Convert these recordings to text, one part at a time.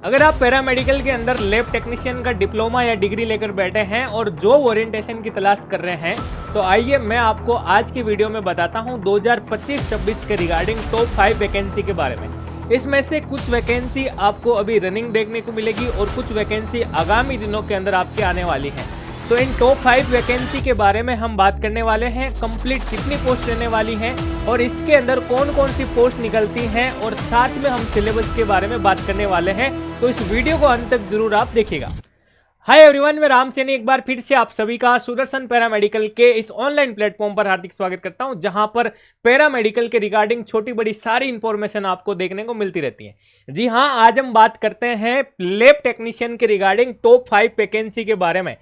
अगर आप पैरामेडिकल के अंदर लैब टेक्नीशियन का डिप्लोमा या डिग्री लेकर बैठे हैं और जॉब ओरिएंटेशन की तलाश कर रहे हैं तो आइए मैं आपको आज की वीडियो में बताता हूं 2025-26 के रिगार्डिंग टॉप 5 वैकेंसी के बारे में। इसमें से कुछ वैकेंसी आपको अभी रनिंग देखने को मिलेगी और कुछ वैकेंसी आगामी दिनों के अंदर आपके आने वाली हैं। तो इन टॉप 5 वैकेंसी के बारे में हम बात करने वाले हैं, कंप्लीट कितनी पोस्ट रहने वाली हैं और इसके अंदर कौन कौन सी पोस्ट निकलती हैं और साथ में हम सिलेबस के बारे में बात करने वाले हैं। तो इस वीडियो को अंत तक जरूर आप देखिएगा। हाय एवरीवन, मैं राम सैनी एक बार फिर से आप सभी का सुदर्शन पैरामेडिकल के इस ऑनलाइन प्लेटफॉर्म पर हार्दिक स्वागत करता हूं, जहां पर पैरामेडिकल के रिगार्डिंग छोटी बड़ी सारी इंफॉर्मेशन आपको देखने को मिलती रहती है। जी हां, आज हम बात करते हैं लैब टेक्नीशियन के रिगार्डिंग टॉप 5 वैकेंसी के बारे में।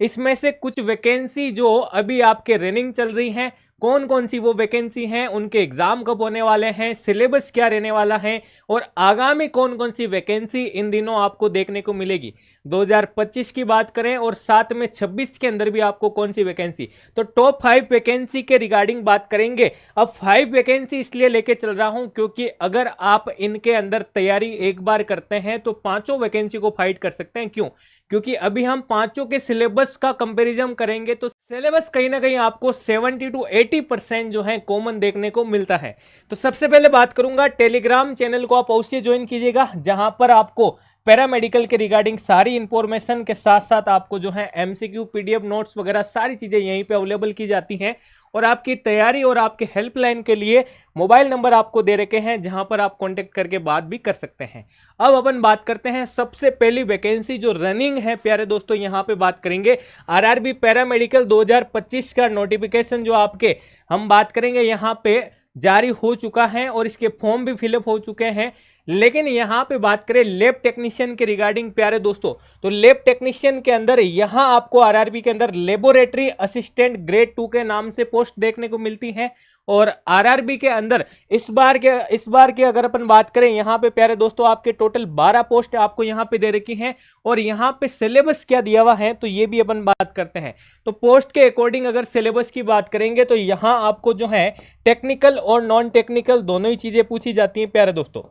इसमें से कुछ वैकेंसी जो अभी आपके रनिंग चल रही हैं, कौन कौन सी वो वैकेंसी हैं, उनके एग्जाम कब होने वाले हैं, सिलेबस क्या रहने वाला है और आगामी कौन कौन सी वैकेंसी इन दिनों आपको देखने को मिलेगी। 2025 की बात करें और साथ में 26 के अंदर भी आपको कौन सी वैकेंसी, तो टॉप 5 वैकेंसी के रिगार्डिंग बात करेंगे। अब 5 वैकेंसी इसलिए लेके चल रहा हूं क्योंकि अगर आप इनके अंदर तैयारी एक बार करते हैं तो पांचों वैकेंसी को फाइट कर सकते हैं। क्यों? क्योंकि अभी हम पांचों के सिलेबस का कंपैरिजन करेंगे तो सिलेबस कहीं ना कहीं आपको 70 to 80% जो है कॉमन देखने को मिलता है। तो सबसे पहले बात करूंगा, टेलीग्राम चैनल को आप अवश्य ज्वाइन कीजिएगा, जहां पर आपको पैरामेडिकल के रिगार्डिंग सारी इंफॉर्मेशन के साथ साथ आपको जो है एमसीक्यू, पीडीएफ नोट्स वगैरह सारी चीजें यहीं पे अवेलेबल की जाती हैं। और आपकी तैयारी और आपके हेल्पलाइन के लिए मोबाइल नंबर आपको दे रखे हैं, जहां पर आप कांटेक्ट करके बात भी कर सकते हैं। अब अपन बात करते हैं सबसे पहली वैकेंसी जो रनिंग है प्यारे दोस्तों, यहां पे बात करेंगे आरआरबी पैरामेडिकल 2025 का नोटिफिकेशन जो आपके हम बात करेंगे यहां पे जारी हो चुका है और इसके फॉर्म भी फिलअप हो चुके हैं। लेकिन यहां पे बात करें लैब टेक्नीशियन के रिगार्डिंग प्यारे दोस्तों, तो लैब टेक्नीशियन के अंदर यहां आपको आरआरबी के अंदर लेबोरेटरी असिस्टेंट ग्रेड 2 के नाम से पोस्ट देखने को मिलती है। और आरआरबी के अंदर इस बार के अगर अपन बात करें यहां पे प्यारे दोस्तों, आपके टोटल 12 पोस्ट आपको यहां पे दे रखी हैं। और यहां पे सिलेबस क्या दिया हुआ है तो ये भी अपन बात करते हैं। तो पोस्ट के अकॉर्डिंग अगर सिलेबस की बात करेंगे तो यहां आपको जो है टेक्निकल और नॉन टेक्निकल दोनों ही चीजें पूछी जाती हैं प्यारे दोस्तों,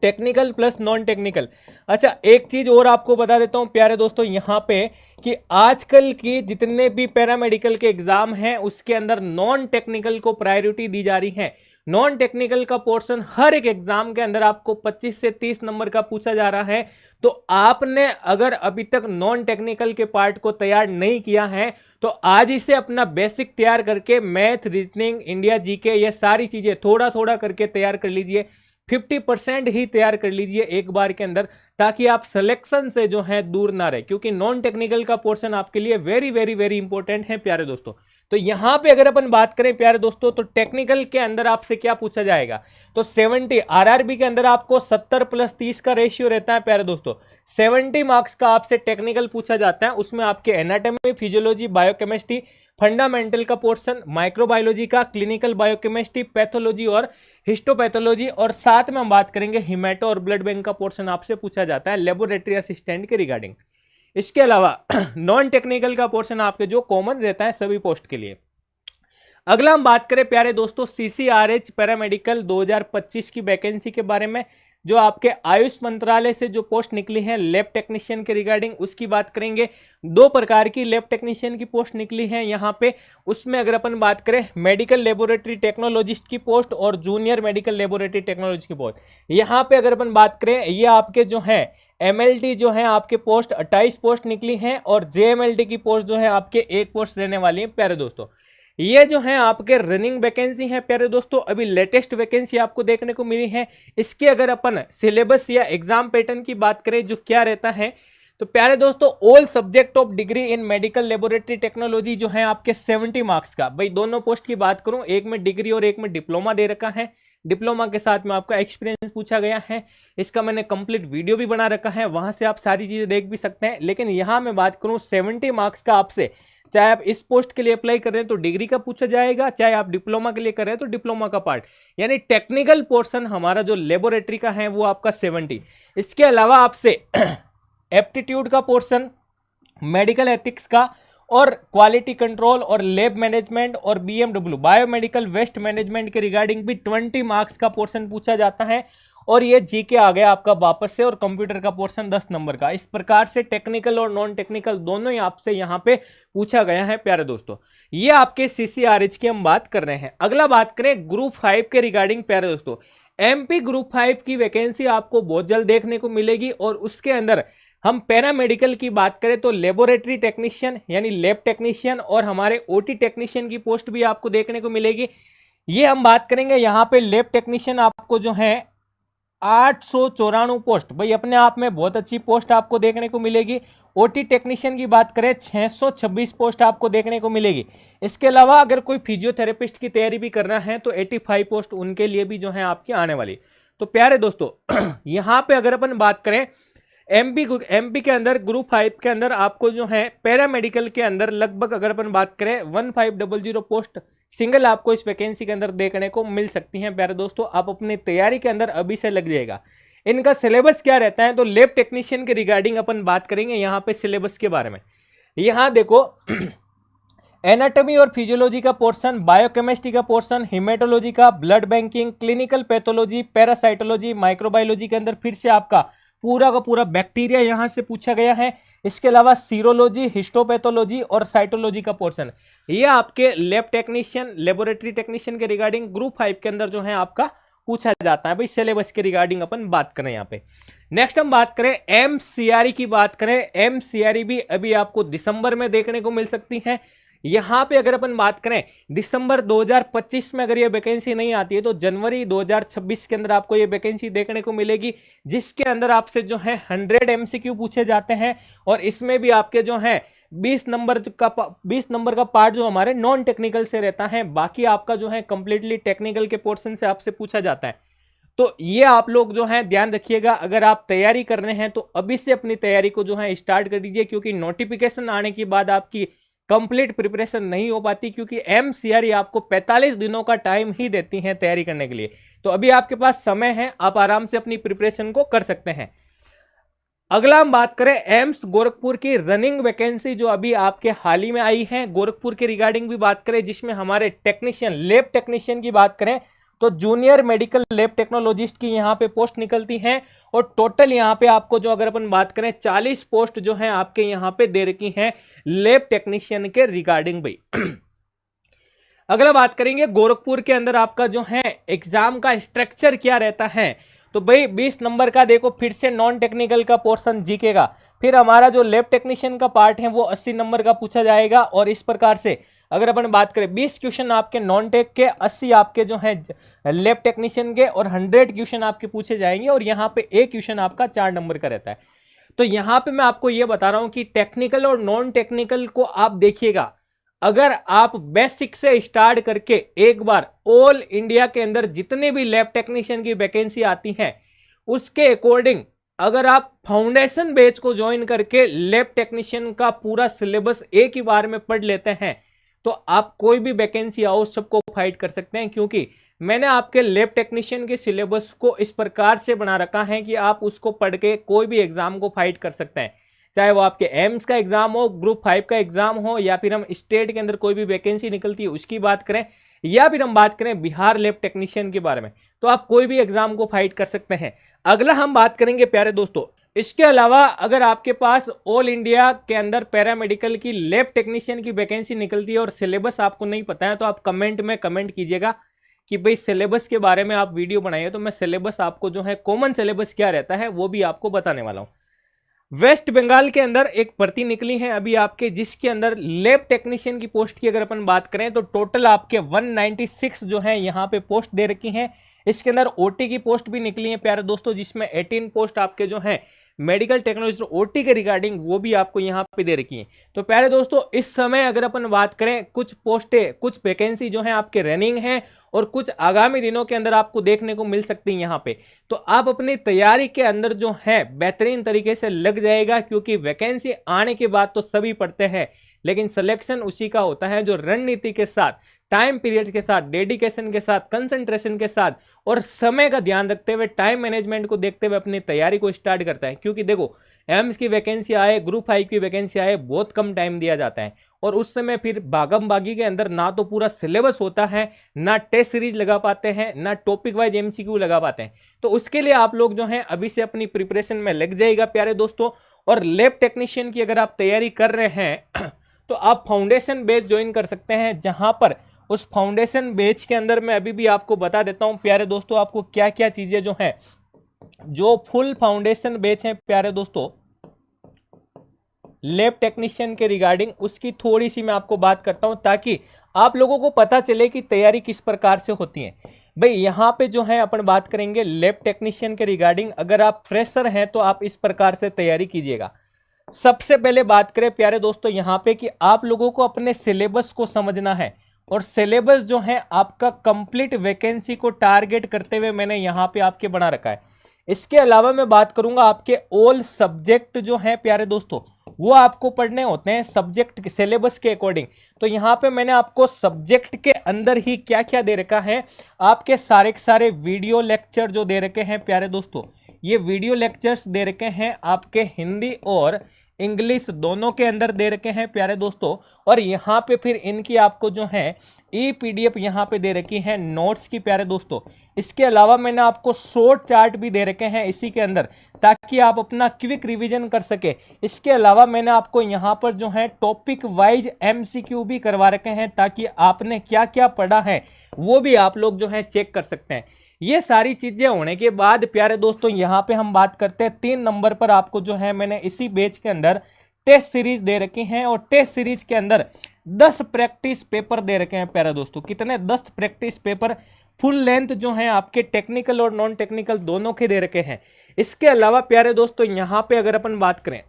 टेक्निकल प्लस नॉन टेक्निकल। अच्छा, एक चीज और आपको बता देता हूं प्यारे दोस्तों यहां पे कि आजकल की जितने भी पैरामेडिकल के एग्जाम हैं उसके अंदर नॉन टेक्निकल को प्रायोरिटी दी जा रही है। नॉन टेक्निकल का पोर्शन हर एक एग्जाम के अंदर आपको 25 से 30 नंबर का पूछा जा रहा है। तो आपने अगर अभी तक नॉन टेक्निकल के पार्ट को तैयार नहीं किया है तो आज इसे अपना बेसिक तैयार करके मैथ, रीजनिंग, इंडिया जीके ये सारी चीजें थोड़ा थोड़ा करके तैयार कर लीजिए। 50% ही तैयार कर लीजिए एक बार के अंदर, ताकि आप सिलेक्शन से जो है दूर ना रहे, क्योंकि नॉन टेक्निकल का पोर्शन आपके लिए वेरी वेरी वेरी इंपॉर्टेंट है प्यारे दोस्तों। तो यहां पे अगर अपन बात करें प्यारे दोस्तों तो टेक्निकल के अंदर आपसे क्या पूछा जाएगा, तो 70 आरआरबी के अंदर आपको 70 + 30 का रेशियो रहता है प्यारे दोस्तों। 70 मार्क्स का आपसे टेक्निकल पूछा जाता है, उसमें आपके एनाटॉमी, फिजियोलॉजी, बायोकेमिस्ट्री, फंडामेंटल का पोर्शन, माइक्रोबायोलॉजी का, क्लिनिकल बायोकेमिस्ट्री, पैथोलॉजी और हिस्टोपैथोलॉजी और साथ में हम बात करेंगे हिमेटो और ब्लड बैंक का पोर्शन आपसे पूछा जाता है लेबोरेटरी असिस्टेंट के रिगार्डिंग। इसके अलावा नॉन टेक्निकल का पोर्शन आपके जो कॉमन रहता है सभी पोस्ट के लिए। अगला हम बात करें प्यारे दोस्तों सीसीआरएच पैरामेडिकल 2025 की वैकेंसी के बारे में, जो आपके आयुष मंत्रालय से जो पोस्ट निकली है लैब टेक्नीशियन के रिगार्डिंग उसकी बात करेंगे। 2 प्रकार की लैब टेक्नीशियन की पोस्ट निकली है यहाँ पे। उसमें अगर अपन बात करें मेडिकल लेबोरेटरी टेक्नोलॉजिस्ट की पोस्ट और जूनियर मेडिकल लेबोरेटरी टेक्नोलॉजी की पोस्ट, यहाँ पे अगर अपन बात करें ये आपके जो है एमएलटी जो है आपके पोस्ट 28 पोस्ट निकली हैं और जेएमएलटी की पोस्ट जो है आपके 1 पोस्ट रहने वाली है प्यारे दोस्तों। ये जो है आपके रनिंग वैकेंसी है प्यारे दोस्तों, अभी लेटेस्ट वैकेंसी आपको देखने को मिली है। इसके अगर अपन सिलेबस या एग्जाम पैटर्न की बात करें जो क्या रहता है, तो प्यारे दोस्तों all subject of degree in medical laboratory technology जो है आपके 70 मार्क्स का, भाई दोनों पोस्ट की बात करूं, एक में डिग्री और एक में डिप्लोमा दे रखा है। डिप्लोमा के साथ में आपका एक्सपीरियंस पूछा गया है, इसका मैंने कंप्लीट वीडियो भी बना रखा है, वहां से आप सारी चीजें देख भी सकते हैं। लेकिन यहां मैं बात करूं 70 मार्क्स का आपसे, चाहे आप इस पोस्ट के लिए अप्लाई कर रहे हैं तो डिग्री का पूछा जाएगा, चाहे आप डिप्लोमा के लिए कर रहे हैं तो डिप्लोमा का पार्ट, यानी टेक्निकल पोर्शन हमारा जो लेबोरेटरी का है वो आपका 70। इसके अलावा आपसे एप्टीट्यूड का पोर्शन, मेडिकल एथिक्स का और क्वालिटी कंट्रोल और लैब मैनेजमेंट और बीएमडब्ल्यू बायोमेडिकल वेस्ट मैनेजमेंट के रिगार्डिंग भी 20 मार्क्स का पोर्शन पूछा जाता है। और ये जीके आ गया आपका वापस से, और कंप्यूटर का पोर्शन 10 नंबर का। इस प्रकार से टेक्निकल और नॉन टेक्निकल दोनों ही आपसे यहाँ पे पूछा गया है प्यारे दोस्तों। ये आपके CCRH की हम बात कर रहे हैं। अगला बात करें ग्रुप 5 के रिगार्डिंग प्यारे दोस्तों, MP ग्रुप 5 की वैकेंसी आपको बहुत जल्द देखने को मिलेगी, और उसके अंदर हम पैरामेडिकल की बात करें तो लेबोरेटरी टेक्नीशियन यानी लैब टेक्नीशियन और हमारे OT टेक्नीशियन की पोस्ट भी आपको देखने को मिलेगी। ये हम बात करेंगे यहाँ पे लैब टेक्नीशियन आपको जो है 894 पोस्ट, भाई अपने आप में बहुत अच्छी पोस्ट आपको देखने को मिलेगी। OT टेक्नीशियन की बात करें 626 पोस्ट आपको देखने को मिलेगी। इसके अलावा अगर कोई फिजियोथेरेपिस्ट की तैयारी भी करना है तो 85 पोस्ट उनके लिए भी जो है आपकी आने वाली। तो प्यारे दोस्तों यहाँ पे अगर अपन बात करें MP के अंदर ग्रुप 5 के अंदर आपको जो है पैरामेडिकल के अंदर लगभग अगर अपन बात करें 1500 पोस्ट सिंगल आपको इस वैकेंसी के अंदर देखने को मिल सकती हैं प्यारे दोस्तों। आप अपनी तैयारी के अंदर अभी से लग जाएगा। इनका सिलेबस क्या रहता है, तो लैब टेक्नीशियन के रिगार्डिंग अपन बात करेंगे यहाँ पे सिलेबस के बारे में। यहाँ देखो एनाटॉमी और फिजियोलॉजी का पोर्शन, बायोकेमिस्ट्री का पोर्शन, हिमेटोलॉजी का, blood banking, clinical pathology, parasitology, microbiology के अंदर फिर से आपका पूरा का पूरा बैक्टीरिया यहां से पूछा गया है। इसके अलावा सीरोलॉजी, हिस्टोपैथोलॉजी और साइटोलॉजी का पोर्शन, ये आपके लैब टेक्नीशियन, लेबोरेटरी टेक्नीशियन के रिगार्डिंग ग्रुप 5 के अंदर जो है आपका पूछा जाता है। भाई सिलेबस के रिगार्डिंग अपन बात करें यहाँ पे। नेक्स्ट हम बात करें MCRE की बात करें। MCRE भी अभी आपको दिसंबर में देखने को मिल सकती है। यहाँ पे अगर अपन बात करें दिसंबर 2025 में अगर ये वैकेंसी नहीं आती है तो जनवरी 2026 के अंदर आपको ये वैकेंसी देखने को मिलेगी, जिसके अंदर आपसे जो है 100 MCQ पूछे जाते हैं। और इसमें भी आपके जो है 20 नंबर का पार्ट जो हमारे नॉन टेक्निकल से रहता है, बाकी आपका जो है कंप्लीटली टेक्निकल के पोर्शन से आपसे पूछा जाता है। तो ये आप लोग जो है ध्यान रखिएगा, अगर आप तैयारी कर रहे हैं तो अभी से अपनी तैयारी को जो है स्टार्ट कर दीजिए, क्योंकि नोटिफिकेशन आने के बाद आपकी कंप्लीट प्रिपरेशन नहीं हो पाती, क्योंकि MCRE आपको 45 दिनों का टाइम ही देती हैं तैयारी करने के लिए। तो अभी आपके पास समय है, आप आराम से अपनी प्रिपरेशन को कर सकते हैं। अगला हम बात करें एम्स गोरखपुर की रनिंग वैकेंसी जो अभी आपके हाल ही में आई है। गोरखपुर के रिगार्डिंग भी बात करें, जिसमें हमारे टेक्नीशियन, लैब टेक्नीशियन की बात करें तो जूनियर मेडिकल लैब टेक्नोलॉजिस्ट की यहाँ पे पोस्ट निकलती हैं, और टोटल यहाँ पे आपको जो अगर अपन बात करें 40 पोस्ट जो है आपके यहाँ पे दे रखी हैं लैब टेक्नीशियन के रिगार्डिंग भाई। अगला बात करेंगे गोरखपुर के अंदर आपका जो है एग्जाम का स्ट्रक्चर क्या रहता है। तो भाई 20 नंबर का देखो फिर से नॉन टेक्निकल का पोर्शन जीके का, फिर हमारा जो लैब टेक्नीशियन का पार्ट है वो 80 नंबर का पूछा जाएगा। और इस प्रकार से अगर अपन बात करें 20 क्वेश्चन आपके नॉन टेक के, 80 आपके जो है लैब टेक्नीशियन के, और 100 क्वेश्चन आपके पूछे जाएंगे। और यहाँ पे एक क्वेश्चन आपका 4 नंबर का रहता है। तो यहाँ पे मैं आपको ये बता रहा हूँ कि टेक्निकल और नॉन टेक्निकल को आप देखिएगा, अगर आप बेसिक से स्टार्ट करके एक बार ऑल इंडिया के अंदर जितने भी लैब टेक्नीशियन की वैकेंसी आती हैं उसके अकॉर्डिंग अगर आप फाउंडेशन बैच को ज्वाइन करके लैब टेक्नीशियन का पूरा सिलेबस एक ही बार में पढ़ लेते हैं तो आप कोई भी वैकेंसी आओ सबको फाइट कर सकते हैं। क्योंकि मैंने आपके लैब टेक्नीशियन के सिलेबस को इस प्रकार से बना रखा है कि आप उसको पढ़ के कोई भी एग्जाम को फाइट कर सकते हैं, चाहे वो आपके एम्स का एग्जाम हो, ग्रुप 5 का एग्जाम हो, या फिर हम स्टेट के अंदर कोई भी वैकेंसी निकलती है उसकी बात करें, या फिर हम बात करें बिहार लैब टेक्नीशियन के बारे में, तो आप कोई भी एग्जाम को फाइट कर सकते हैं। अगला हम बात करेंगे प्यारे दोस्तों, इसके अलावा अगर आपके पास ऑल इंडिया के अंदर पैरामेडिकल की लैब टेक्नीशियन की वैकेंसी निकलती है और सिलेबस आपको नहीं पता है तो आप कमेंट में कमेंट कीजिएगा कि भाई सिलेबस के बारे में आप वीडियो बनाइए, तो मैं सिलेबस आपको जो है कॉमन सिलेबस क्या रहता है वो भी आपको बताने वाला हूं। वेस्ट बंगाल के अंदर एक भर्ती निकली है अभी आपके, जिसके अंदर लैब टेक्नीशियन की पोस्ट की अगर अपन बात करें तो टोटल आपके 196 जो है यहाँ पे पोस्ट दे रखी हैं। इसके अंदर ओटी की पोस्ट भी निकली है प्यारे दोस्तों, जिसमें 18 पोस्ट आपके जो है मेडिकल टेक्नोलॉजी ओटी के रिगार्डिंग वो भी आपको यहाँ पे दे रखी है। तो प्यारे दोस्तों इस समय अगर अपन बात करें कुछ पोस्टें, कुछ वैकेंसी जो है आपके रनिंग है और कुछ आगामी दिनों के अंदर आपको देखने को मिल सकती है यहाँ पे, तो आप अपनी तैयारी के अंदर जो है बेहतरीन तरीके से लग जाएगा। क्योंकि वैकेंसी आने के बाद तो सभी पढ़ते हैं, लेकिन सिलेक्शन उसी का होता है जो रणनीति के साथ, टाइम पीरियड के साथ, डेडिकेशन के साथ, कंसंट्रेशन के साथ और समय का ध्यान रखते हुए, टाइम मैनेजमेंट को देखते हुए अपनी तैयारी को स्टार्ट करता है। क्योंकि देखो एम्स की वैकेंसी आए, ग्रुप 5 की वैकेंसी आए, बहुत कम टाइम दिया जाता है और उस समय फिर भागम भागी के अंदर ना तो पूरा सिलेबस होता है, ना टेस्ट सीरीज लगा पाते हैं, ना टॉपिक वाइज एमसीक्यू लगा पाते हैं। तो उसके लिए आप लोग जो है अभी से अपनी प्रिपरेशन में लग जाइएगा प्यारे दोस्तों। और लैब टेक्नीशियन की अगर आप तैयारी कर रहे हैं तो आप फाउंडेशन बैच ज्वाइन कर सकते हैं, जहां पर उस फाउंडेशन बैच के अंदर मैं अभी भी आपको बता देता हूं प्यारे दोस्तों आपको क्या क्या चीजें जो है, जो फुल फाउंडेशन बैच है प्यारे दोस्तों लैब टेक्नीशियन के रिगार्डिंग, उसकी थोड़ी सी मैं आपको बात करता हूं ताकि आप लोगों को पता चले कि तैयारी किस प्रकार से होती है। भाई यहां पे जो है अपन बात करेंगे लैब टेक्नीशियन के रिगार्डिंग। अगर आप फ्रेशर हैं तो आप इस प्रकार से तैयारी कीजिएगा। सबसे पहले बात करें प्यारे दोस्तों यहां पे कि आप लोगों को अपने सिलेबस को समझना है, और सिलेबस जो है आपका कंप्लीट वैकेंसी को टारगेट करते हुए मैंने यहां पे आपके बना रखा है। इसके अलावा मैं बात करूंगा आपके ऑल सब्जेक्ट जो है प्यारे दोस्तों वो आपको पढ़ने होते हैं सब्जेक्ट के सिलेबस के अकॉर्डिंग। तो यहाँ पे मैंने आपको सब्जेक्ट के अंदर ही क्या क्या दे रखा है, आपके सारे के सारे वीडियो लेक्चर जो दे रखे हैं प्यारे दोस्तों, ये वीडियो लेक्चर्स दे रखे हैं आपके हिंदी और इंग्लिश दोनों के अंदर दे रखे हैं प्यारे दोस्तों। और यहाँ पे फिर इनकी आपको जो है ई पीडीएफ यहाँ पे दे रखी है नोट्स की प्यारे दोस्तों। इसके अलावा मैंने आपको शॉर्ट चार्ट भी दे रखे हैं इसी के अंदर, ताकि आप अपना क्विक रिवीजन कर सके। इसके अलावा मैंने आपको यहाँ पर जो है टॉपिक वाइज एमसीक्यू भी करवा रखे हैं, ताकि आपने क्या क्या पढ़ा है वो भी आप लोग जो है चेक कर सकते हैं। ये सारी चीजें होने के बाद प्यारे दोस्तों यहाँ पे हम बात करते हैं 3 नंबर पर आपको जो है मैंने इसी बैच के अंदर टेस्ट सीरीज दे रखी हैं, और टेस्ट सीरीज के अंदर 10 प्रैक्टिस पेपर दे रखे हैं प्यारे दोस्तों। कितने? 10 प्रैक्टिस पेपर फुल लेंथ जो है आपके टेक्निकल और नॉन टेक्निकल दोनों के दे रखे हैं। इसके अलावा प्यारे दोस्तों यहाँ पे अगर अपन बात करें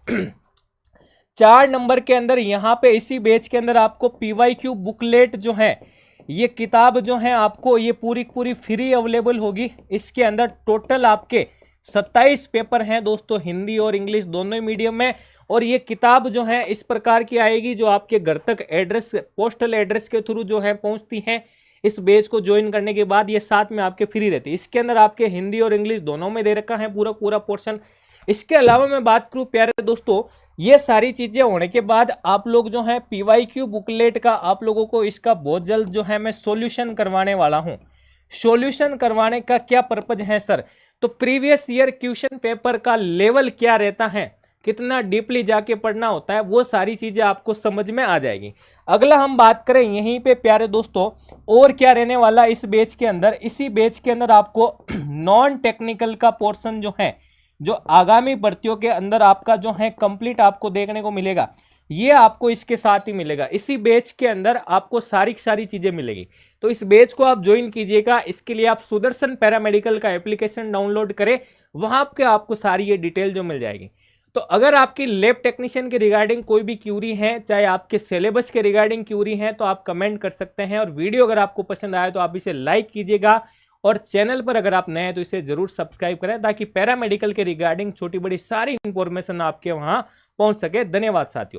4 नंबर के अंदर यहाँ पे इसी बैच के अंदर आपको पीवाईक्यू बुकलेट जो है, ये किताब जो है आपको ये पूरी पूरी फ्री अवेलेबल होगी। इसके अंदर टोटल आपके 27 पेपर हैं दोस्तों, हिंदी और इंग्लिश दोनों मीडियम में। और ये किताब जो है इस प्रकार की आएगी जो आपके घर तक एड्रेस, पोस्टल एड्रेस के थ्रू जो है पहुंचती है। इस बैच को ज्वाइन करने के बाद ये साथ में आपके फ्री रहती है। इसके अंदर आपके हिंदी और इंग्लिश दोनों में दे रखा है पूरा पूरा पोर्शन। इसके अलावा मैं बात करूं प्यारे दोस्तों, ये सारी चीजें होने के बाद आप लोग जो है पीवाईक्यू बुकलेट का आप लोगों को इसका बहुत जल्द जो है मैं सॉल्यूशन करवाने वाला हूं। सॉल्यूशन करवाने का क्या पर्पज है सर? तो प्रीवियस ईयर क्वेश्चन पेपर का लेवल क्या रहता है, कितना डीपली जाके पढ़ना होता है, वो सारी चीजें आपको समझ में आ जाएगी। अगला हम बात करें यहीं पे प्यारे दोस्तों और क्या रहने वाला इस बैच के अंदर, इसी बैच के अंदर आपको नॉन टेक्निकल का पोर्शन जो है, जो आगामी भर्तियों के अंदर आपका जो है कंप्लीट आपको देखने को मिलेगा, ये आपको इसके साथ ही मिलेगा। इसी बैच के अंदर आपको सारी चीजें मिलेगी। तो इस बैच को आप ज्वाइन कीजिएगा। इसके लिए आप सुदर्शन पैरामेडिकल का एप्लीकेशन डाउनलोड करें, वहां पे आपको सारी ये डिटेल जो मिल जाएगी। तो अगर आपकी लैब टेक्नीशियन के रिगार्डिंग कोई भी क्यूरी है, चाहे आपके सिलेबस के रिगार्डिंग क्यूरी है, तो आप कमेंट कर सकते हैं। और वीडियो अगर आपको पसंद आया तो आप इसे लाइक कीजिएगा, और चैनल पर अगर आप नए हैं तो इसे जरूर सब्सक्राइब करें, ताकि पैरामेडिकल के रिगार्डिंग छोटी बड़ी सारी इंफॉर्मेशन आपके वहां पहुंच सके। धन्यवाद साथियों।